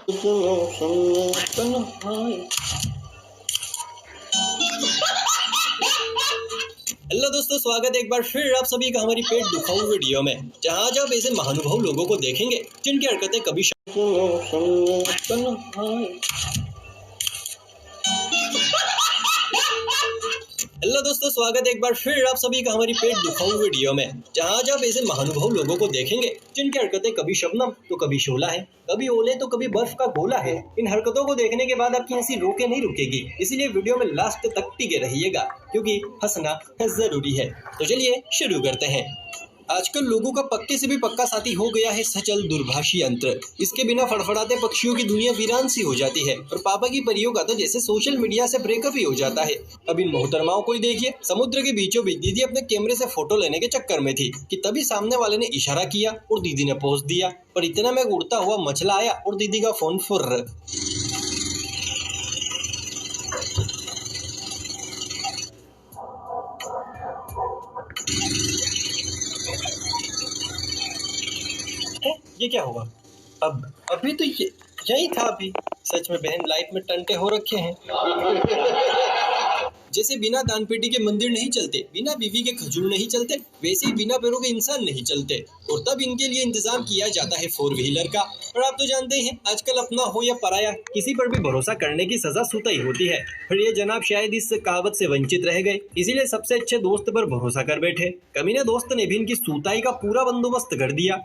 Hello दोस्तों, स्वागत है एक बार फिर आप सभी का हमारी पेट दुखाऊ वीडियो में, जहां आज आप ऐसे महानुभाव लोगों को देखेंगे जिनकी हरकतें कभी हेलो दोस्तों, स्वागत है एक बार फिर आप सभी का हमारी पेट दुखाऊ वीडियो में, जहां आज आप ऐसे महानुभाव लोगों को देखेंगे जिनकी हरकतें कभी शबनम तो कभी शोला है, कभी ओले तो कभी बर्फ का गोला है। इन हरकतों को देखने के बाद आपकी हंसी रोके नहीं रुकेगी, इसीलिए वीडियो में लास्ट तक टिके रहिएगा क्योंकि हंसना जरूरी है। तो चलिए शुरू करते हैं। आजकल लोगों का पक्के से भी पक्का साथी हो गया है सचल दूरभाषी यंत्र। इसके बिना फड़फड़ाते पक्षियों की दुनिया वीरान सी हो जाती है और पापा की परियों का तो जैसे सोशल मीडिया से ब्रेकअप ही हो जाता है। अब इन मोहतरमाओं को ही देखिए, समुद्र के बीचों बीच दीदी अपने कैमरे से फोटो लेने के चक्कर में थी कि तभी सामने वाले ने इशारा किया और दीदी ने पोज दिया, पर इतना में उड़ता हुआ मछला आया और दीदी का फोन फुर्र। ये क्या हुआ? अभी तो यही था। अभी सच में बहन लाइफ में टंटे हो रखे हैं। जैसे बिना दान पेटी के मंदिर नहीं चलते, बिना बीवी के खजूर नहीं चलते, वैसे ही बिना पैरों के इंसान नहीं चलते। और तब इनके लिए इंतजाम किया जाता है 4 व्हीलर का। और आप तो जानते हैं आजकल अपना हो या पराया, किसी पर भी भरोसा करने की सजा सुताई होती है। फिर ये जनाब शायद इस कहावत से वंचित रह गए, इसीलिए सबसे अच्छे दोस्त पर भरोसा कर बैठे। कमीने दोस्त ने भी इनकी सुताई का पूरा बंदोबस्त कर दिया।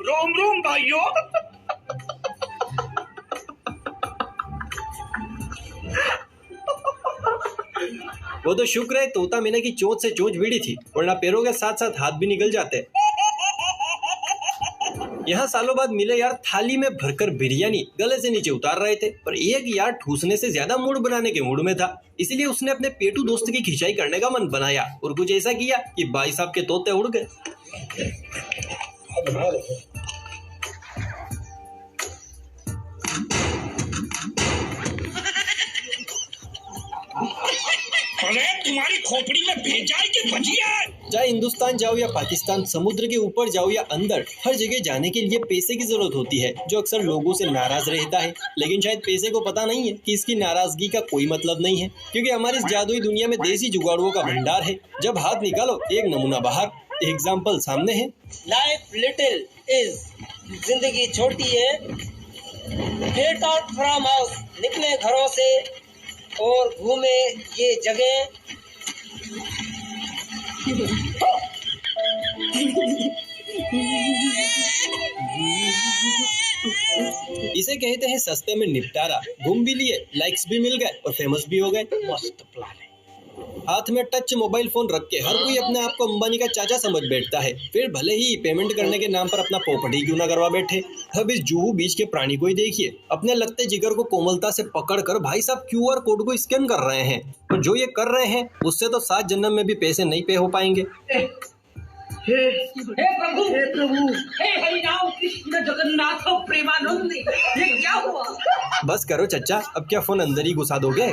रोम रोम भाइयों। वो तो शुक्र है तोता मैना की चोंच से चोंच भिड़ी थी, वरना पैरों के साथ साथ हाथ भी निकल जाते। यहाँ सालों बाद मिले यार, थाली में भरकर बिरयानी गले से नीचे उतार रहे थे, पर एक यार ठूसने से ज्यादा मूड बनाने के मूड में था। इसीलिए उसने अपने पेटू दोस्त की खिंचाई करने का मन बनाया और कुछ ऐसा किया कि भाई साहब के तोते उड़ गए। अरे तुम्हारी खोपड़ी में भेजा है कि भजिया है? चाहे हिंदुस्तान जाओ या पाकिस्तान, समुद्र के ऊपर जाओ या अंदर, हर जगह जाने के लिए पैसे की जरूरत होती है, जो अक्सर लोगों से नाराज रहता है। लेकिन शायद पैसे को पता नहीं है कि इसकी नाराजगी का कोई मतलब नहीं है, क्योंकि हमारी इस जादुई दुनिया में देसी जुगाड़ुओं का भंडार है। जब हाथ निकालो एक नमूना बाहर। एग्जाम्पल सामने है। लाइफ लिटिल इज, जिंदगी छोटी है। गेट आउट फ्रॉम हाउस, निकले घरों से और घूमे ये जगह। इसे कहते हैं सस्ते में निपटारा। घूम भी लिए, लाइक्स भी मिल गए और फेमस भी हो गए। मस्त प्लान है। हाथ में टच मोबाइल फोन रख के हर कोई अपने आप को अंबानी का चाचा समझ बैठता है, फिर भले ही पेमेंट करने के नाम पर अपना पोपट ही क्यों ना करवा बैठे। अब इस जुहू बीच के प्राणी को ही देखिए, अपने लगते जिगर को कोमलता से पकड़कर भाई साहब क्यूआर कोड को स्कैन कर रहे हैं। तो जो ये कर रहे हैं उससे तो 7 जन्म में भी पैसे नहीं पे हो पाएंगे। हे प्रभु, हे हरिनाम कृष्ण जगन्नाथ प्रेमानंद, ये क्या हुआ? बस करो चच्चा, अब क्या फोन अंदर ही घुसा दोगे?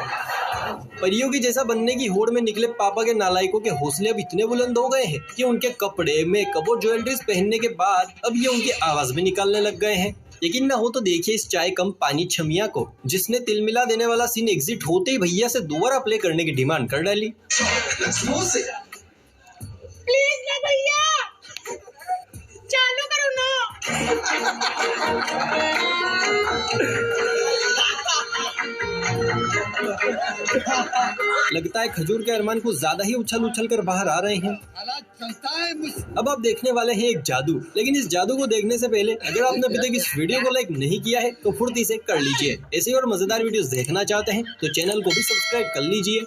परियों की जैसा बनने की होड़ में निकले पापा के नालायकों के हौसले अब इतने बुलंद हो गए हैं कि उनके कपड़े, मेकअप और ज्वेलरीज पहनने के बाद अब ये उनकी आवाज भी निकालने लग गए हैं। यकीन ना हो तो देखिए इस चाय कम पानी छमिया को, जिसने तिल मिला देने वाला सीन एग्जिट होते ही भैया से दोबारा प्ले करने की डिमांड कर डाली। प्लीज ना भैया, चालू करो ना। लगता है खजूर के अरमान को ज्यादा ही उछल कर बाहर आ रहे हैं। अब आप देखने वाले हैं एक जादू, लेकिन इस जादू को देखने से पहले अगर आपने अभी तक इस वीडियो को लाइक नहीं किया है तो फुर्ती से कर लीजिए। ऐसे और मजेदार वीडियोस देखना चाहते हैं तो चैनल को भी सब्सक्राइब कर लीजिए।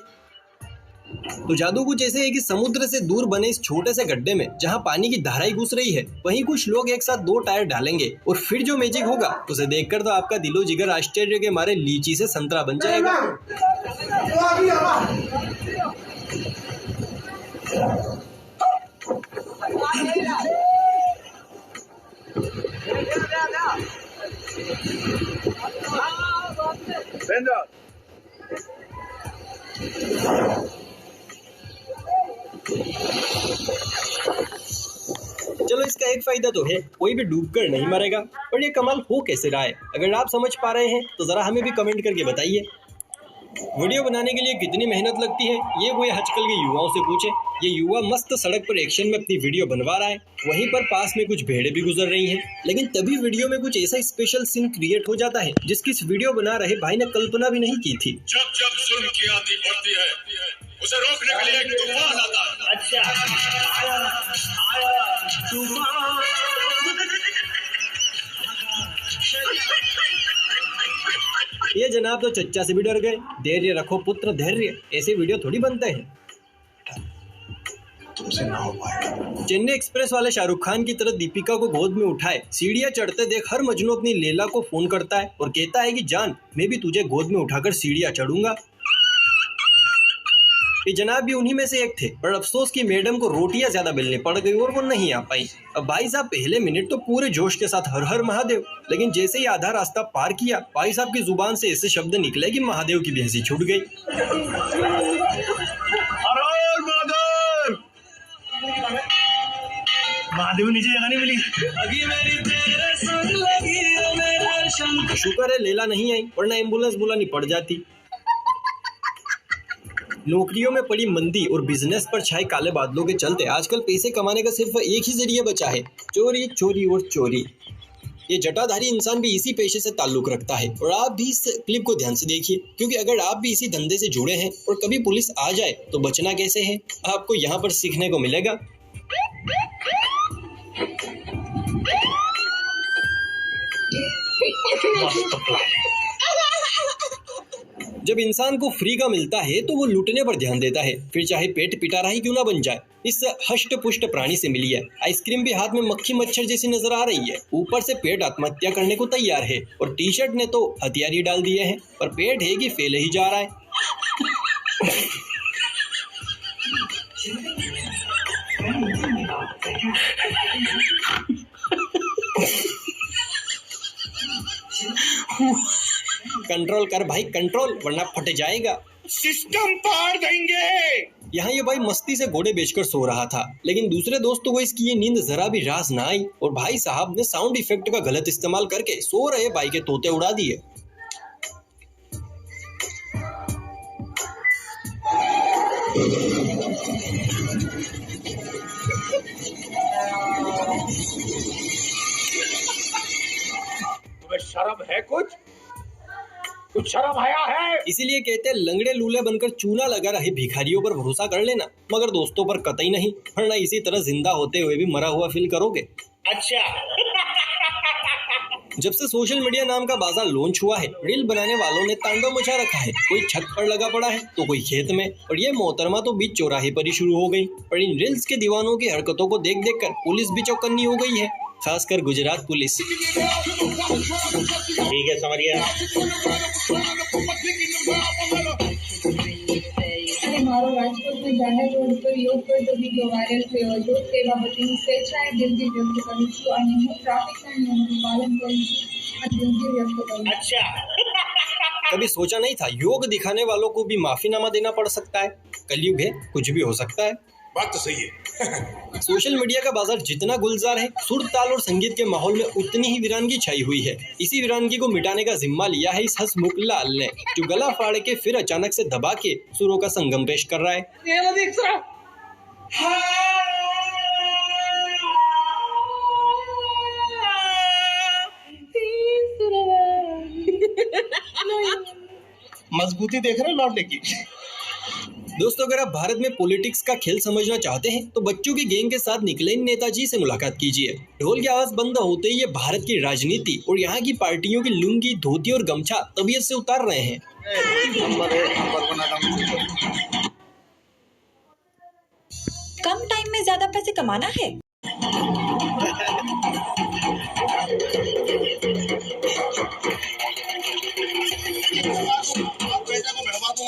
तो जादू कुछ ऐसे है कि समुद्र से दूर बने इस छोटे से गड्ढे में जहां पानी की धाराएं घुस रही है, वहीं कुछ लोग एक साथ 2 टायर डालेंगे और फिर जो मैजिक होगा उसे देखकर तो आपका दिलो जिगर आश्चर्य के मारे लीची से संतरा बन जाएगा। चलो इसका एक फायदा तो है, कोई भी डूबकर नहीं मरेगा। और ये कमाल हो कैसे रहा है? अगर आप समझ पा रहे हैं तो जरा हमें भी कमेंट करके बताइए। वीडियो बनाने के लिए कितनी मेहनत लगती है ये वो आजकल के युवाओं से पूछे। ये युवा मस्त सड़क पर एक्शन में अपनी वीडियो बनवा रहा है, वहीं पर पास में कुछ भेड़ें भी गुजर रही हैं, लेकिन तभी वीडियो में कुछ ऐसा स्पेशल सीन क्रिएट हो जाता है जिसकी इस वीडियो बना रहे भाई ने कल्पना भी नहीं की थी। जब जब जुल्म की आंधी बढ़ती है उसे रोकने के लिए एक तूफान आता है। अच्छा आया तूफान। ये जनाब तो चच्चा से भी डर गए। धैर्य रखो पुत्र धैर्य, ऐसे वीडियो थोड़ी बनते हैं। तुमसे ना हो पाएगा। चेन्नई एक्सप्रेस वाले शाहरुख खान की तरह दीपिका को गोद में उठाए सीढ़ियां चढ़ते देख हर मजनू अपनी लैला को फोन करता है और कहता है कि जान मैं भी तुझे गोद में उठाकर सीढ़ियां चढ़ूंगा। ये जनाब भी उन्हीं में से एक थे, पर अफसोस की मैडम को रोटियां ज्यादा बेलनी पड़ गई और वो नहीं आ पाई। अब भाई साहब पहले मिनट तो पूरे जोश के साथ हर हर महादेव, लेकिन जैसे ही आधा रास्ता पार किया भाई साहब की जुबान से ऐसे शब्द निकले कि महादेव की भैंसी छूट गई। महादेव नीचे जगह नहीं मिली। शुक्र है लैला नहीं आई, वरना एम्बुलेंस बुलानी पड़ जाती। नौकरियों में पड़ी मंदी और बिजनेस पर छाए काले बादलों के चलते आजकल पैसे कमाने का सिर्फ एक ही जरिया बचा है, चोरी चोरी और चोरी। ये जटाधारी इंसान भी इसी पेशे से ताल्लुक रखता है और आप भी इस क्लिप को ध्यान से देखिए, क्योंकि अगर आप भी इसी धंधे से जुड़े हैं और कभी पुलिस आ जाए तो बचना कैसे है आपको यहाँ पर सीखने को मिलेगा। जब इंसान को फ्री का मिलता है तो वो लूटने पर ध्यान देता है, फिर चाहे पेट पिटारा ही क्यों ना बन जाए। इस हष्ट पुष्ट प्राणी से मिली है आइसक्रीम भी हाथ में मक्खी मच्छर जैसी नजर आ रही है, ऊपर से पेट आत्महत्या करने को तैयार है और टी शर्ट ने तो हथियार ही डाल दिए हैं, पर पेट है कि फैले ही जा रहा है। कंट्रोल कर भाई कंट्रोल, वरना फट जाएगा। सिस्टम पार देंगे। यहाँ ये भाई मस्ती से घोड़े बेचकर सो रहा था, लेकिन दूसरे दोस्तों को इसकी ये नींद जरा भी रास ना आई और भाई साहब ने साउंड इफेक्ट का गलत इस्तेमाल करके सो रहे भाई के तोते उड़ा दिए। तुम्हें शर्म है? कुछ शर्म आया है? इसीलिए कहते हैं लंगड़े लूले बनकर चूना लगा रहे भिखारियों पर भरोसा कर लेना, मगर दोस्तों पर कतई नहीं, वरना इसी तरह जिंदा होते हुए भी मरा हुआ फील करोगे। अच्छा। जब से सोशल मीडिया नाम का बाजार लॉन्च हुआ है, रील बनाने वालों ने तांडव मचा रखा है। कोई छत पर लगा पड़ा है तो कोई खेत में, और ये मोहतरमा तो बीच चौराहे पर ही शुरू हो गई। और इन रील्स के दीवानों की हरकतों को देख देख कर पुलिस भी चौकन्नी हो गई है, खासकर गुजरात पुलिस। ठीक है समझ गया। મારો રાજકોટ में જાહેર રોડ પર યોગ કરતો વિડીયો વાયરલ થયો હતો, તે બાબતની સ્વેચ્છાએ દિલગીરી વ્યક્ત કરું છું અને હું ટ્રાફિકના નિયમોનું પાલન કરું છું અને દિલગીરી व्यक्त करूं। अच्छा। कभी सोचा नहीं था योग दिखाने वालों को भी माफीनामा देना पड़ सकता है। कलयुग है, कुछ भी हो सकता है। बात तो सही है। सोशल मीडिया का बाजार जितना गुलजार है, सुर ताल और संगीत के माहौल में उतनी ही वीरानगी छाई हुई है। इसी वीरानगी को मिटाने का जिम्मा लिया है इस हंसमुख लाल ने, जो गला फाड़ के फिर अचानक से दबा के सुरों का संगम पेश कर रहा है। मजबूती देख रहे लौटने की। दोस्तों अगर आप भारत में पॉलिटिक्स का खेल समझना चाहते हैं तो बच्चों की गैंग के साथ निकले इन नेताजी से मुलाकात कीजिए। ढोल की आवाज बंद होते ही ये भारत की राजनीति और यहाँ की पार्टियों की लुंगी धोती और गमछा तबीयत से उतार रहे हैं। कम टाइम में ज्यादा पैसे कमाना है?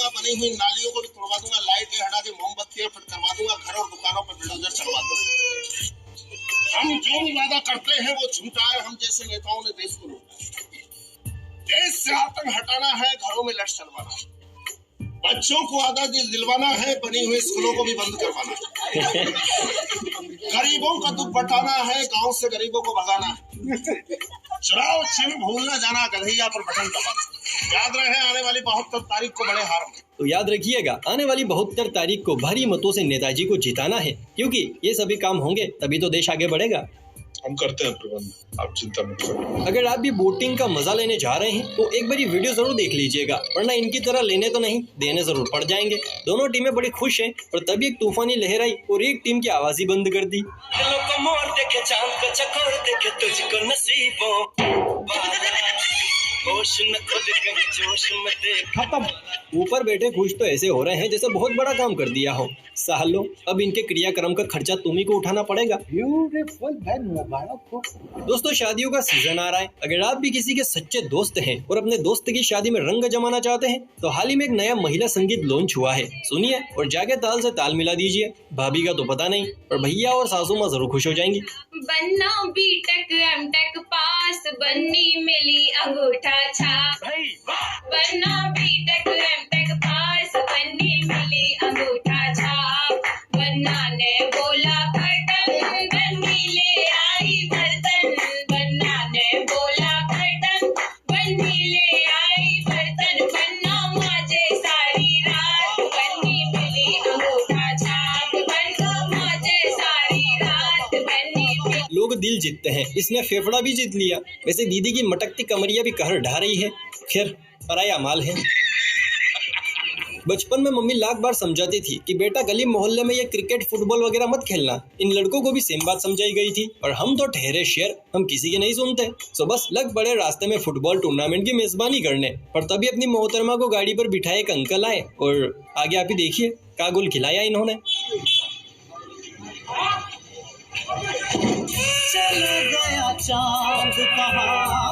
बनी हुई नालियों को भी तोड़वा दूंगा, लाइट हटा के मोमबत्तियां फिट करवा दूंगा, घर और दुकानों पर बिल्डोजर चलवा दूंगा। हम जो भी वादा करते हैं वो झूठा है। हम जैसे नेताओं ने देश को लूटा है। देश से आतंक हटाना है, घरों में लठ चलवाना है। बच्चों को आदत दिलवाना है, बनी हुई स्कूलों को भी बंद करवाना है। गरीबों का दुख बटाना है, गांव से गरीबों को भगाना है। चुनाव चिन्ह भूलना जाना, गधैया पर बटन दबाना। याद रहे आने वाली 72 तारीख को बड़े हार में। तो याद रखिएगा, आने वाली 72 तारीख को भारी मतों से नेताजी को जिताना है, क्योंकि ये सभी काम होंगे तभी तो देश आगे बढ़ेगा। हम करते हैं प्रबंध, आप चिंता मत करो। अगर आप भी वोटिंग का मजा लेने जा रहे हैं तो एक बार ये वीडियो जरूर देख लीजिएगा, वरना इनकी तरह लेने तो नहीं, देने जरूर पड़ जाएंगे। दोनों टीमें बड़ी खुश हैं, और तभी एक तूफानी लहर आई और एक टीम की आवाज ही बंद कर दी। खत्म। ऊपर बैठे खुश तो ऐसे हो रहे हैं जैसे बहुत बड़ा काम कर दिया हो। सालों, अब इनके क्रियाक्रम का खर्चा तुम्ही को उठाना पड़ेगा। दोस्तों, शादियों का सीजन आ रहा है। अगर आप भी किसी के सच्चे दोस्त हैं और अपने दोस्त की शादी में रंग जमाना चाहते हैं तो हाल ही में एक नया महिला संगीत लॉन्च हुआ है। सुनिए और जाके ताल से ताल मिला दीजिए। भाभी का तो पता नहीं, पर भैया और सासू माँ जरूर खुश हो जाएंगी। बनना बीटेक एमटेक पास, बननी मिली अंगूठा छाप। बनना बीटेक एमटेक पास, बननी मिली अंगूठा छाप। बन्ना ने बोला कर्तन, बन्नी ले आई बर्तन। बन्ना ने बोला कर्तन, बन्नी ले आई बर्तन। बन्ना माजे सारी रात, बन्नी मिली अंगूठा छाप। बन्ना माजे सारी रात, बन्नी मिली। लोग दिल जीतते हैं, इसने फेफड़ा भी जीत लिया। वैसे दीदी की मटकती कमरिया भी कहर ढा रही है। खैर, पराया माल है। बचपन में मम्मी लाख बार समझाती थी कि बेटा गली मोहल्ले में ये क्रिकेट फुटबॉल वगैरह मत खेलना। इन लड़कों को भी सेम बात समझाई गई थी, और हम तो ठहरे शेर, हम किसी की नहीं सुनते। सो बस लग पड़े रास्ते में फुटबॉल टूर्नामेंट की मेजबानी करने। पर तभी अपनी मोहतरमा को गाड़ी पर बिठाए एक अंकल आए, और आगे आप ही देखिए क्या गुल खिलाया इन्होंने। चला गया चांद कहाँ।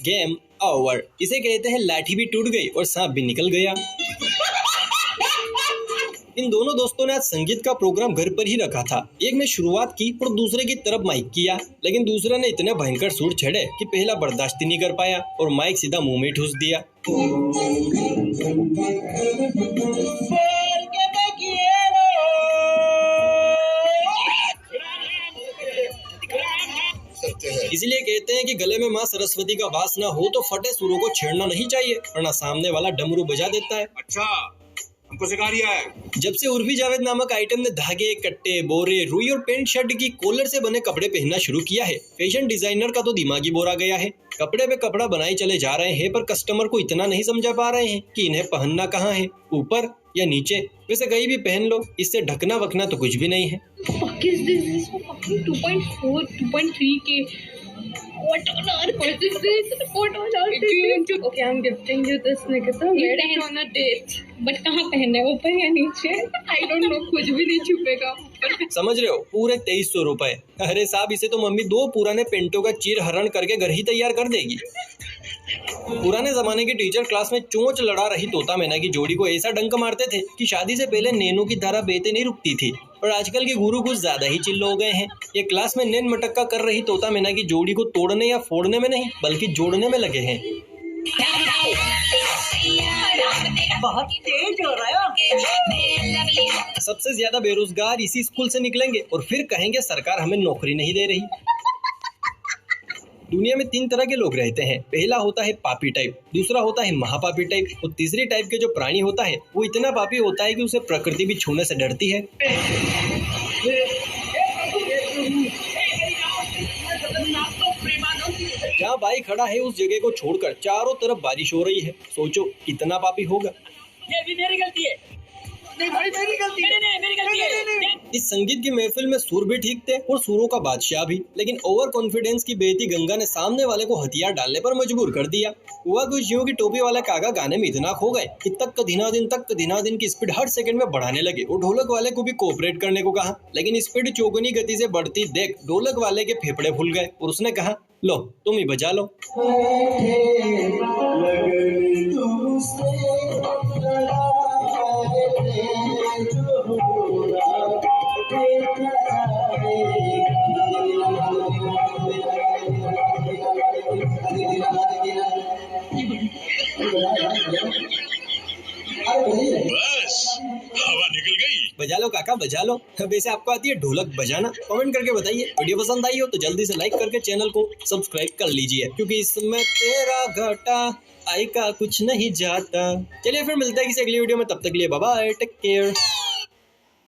Game over. इसे कहते हैं लाठी भी टूट गई और सांप भी निकल गया। इन दोनों दोस्तों ने आज संगीत का प्रोग्राम घर पर ही रखा था। एक ने शुरुआत की और दूसरे की तरफ माइक किया, लेकिन दूसरे ने इतने भयंकर सुर छेड़े कि पहला बर्दाश्त ही नहीं कर पाया और माइक सीधा मुंह में ठूस दिया। इसलिए कहते हैं कि गले में माँ सरस्वती का वास ना हो तो फटे सुरों को छेड़ना नहीं चाहिए, वरना सामने वाला डमरू बजा देता है। अच्छा, हमको सिखा रिया है। जब से उर्फी जावेद नामक आइटम ने धागे, कट्टे, बोरे, रुई और पैंट शर्ट की कॉलर से बने कपड़े पहनना शुरू किया है, फैशन डिजाइनर का तो दिमाग ही बोरा गया है। कपड़े पे कपड़ा बनाए चले जा रहे हैं, पर कस्टमर को इतना नहीं समझा पा रहे हैं कि इन्हें पहनना कहाँ है, ऊपर या नीचे। वैसे कहीं भी पहन लो, इससे ढकना वकना तो कुछ भी नहीं है। 2.4, 2.3K. What on earth is this? What on earth is this? Okay, I'm gifting you this nikita. Wear it on a date. But कहाँ पहनना है, ऊपर या नीचे? I don't know, कुछ भी नहीं छुपेगा। समझ रहे हो, पूरे 2300 रुपए। अरे साहब, इसे तो मम्मी 2 पुराने पेंटों का चीर हरण करके घर ही तैयार कर देगी। पुराने जमाने की टीचर क्लास में चोंच लड़ा रही तोता मैना की जोड़ी को ऐसा डंक मारते थे कि शादी से पहले नैनो की धारा बहते नहीं रुकती थी। और आजकल के गुरु कुछ ज्यादा ही चिल्लो हो गए हैं। ये क्लास में नैन मटक्का कर रही तोता मैना की जोड़ी को तोड़ने या फोड़ने में नहीं, बल्कि जोड़ने में लगे हैं। बहुत तेज हो रहा है। सबसे ज्यादा बेरोजगार इसी स्कूल से निकलेंगे और फिर कहेंगे सरकार हमें नौकरी नहीं दे रही। दुनिया में 3 तरह के लोग रहते हैं। पहला होता है पापी टाइप, दूसरा होता है महापापी टाइप, और तीसरी टाइप के जो प्राणी होता है वो इतना पापी होता है कि उसे प्रकृति भी छूने से डरती है। जहाँ भाई खड़ा है उस जगह को छोड़कर चारों तरफ बारिश हो रही है। सोचो कितना पापी होगा। ये भी मेरी गलती है। नहीं भाई, मेरी गलती है। मेरी गलती है। इस संगीत की महफिल में सुर भी ठीक थे और सुरों का बादशाह भी, लेकिन ओवर कॉन्फिडेंस की बेटी गंगा ने सामने वाले को हथियार डालने पर मजबूर कर दिया। हुआ कुछ यूं कि टोपी वाला काका गाने में इतना खो गए कि तक दिना दिन की स्पीड हर सेकंड में बढ़ाने लगे और ढोलक वाले को भी कोऑपरेट करने को कहा, लेकिन स्पीड चौगुनी गति से बढ़ती देख ढोलक वाले के फेफड़े फूल गए और उसने कहा, लो तुम ही बजा लो। बजा लो काका बजा लो। वैसे आपको आती है ढोलक बजाना? कमेंट करके बताइए। वीडियो पसंद आई हो तो जल्दी से लाइक करके चैनल को सब्सक्राइब कर लीजिए, क्योंकि इसमें तेरा घाटा आई का कुछ नहीं जाता। चलिए फिर मिलते हैं किसी अगली वीडियो में, तब तक के लिए बाय बाय, टेक केयर।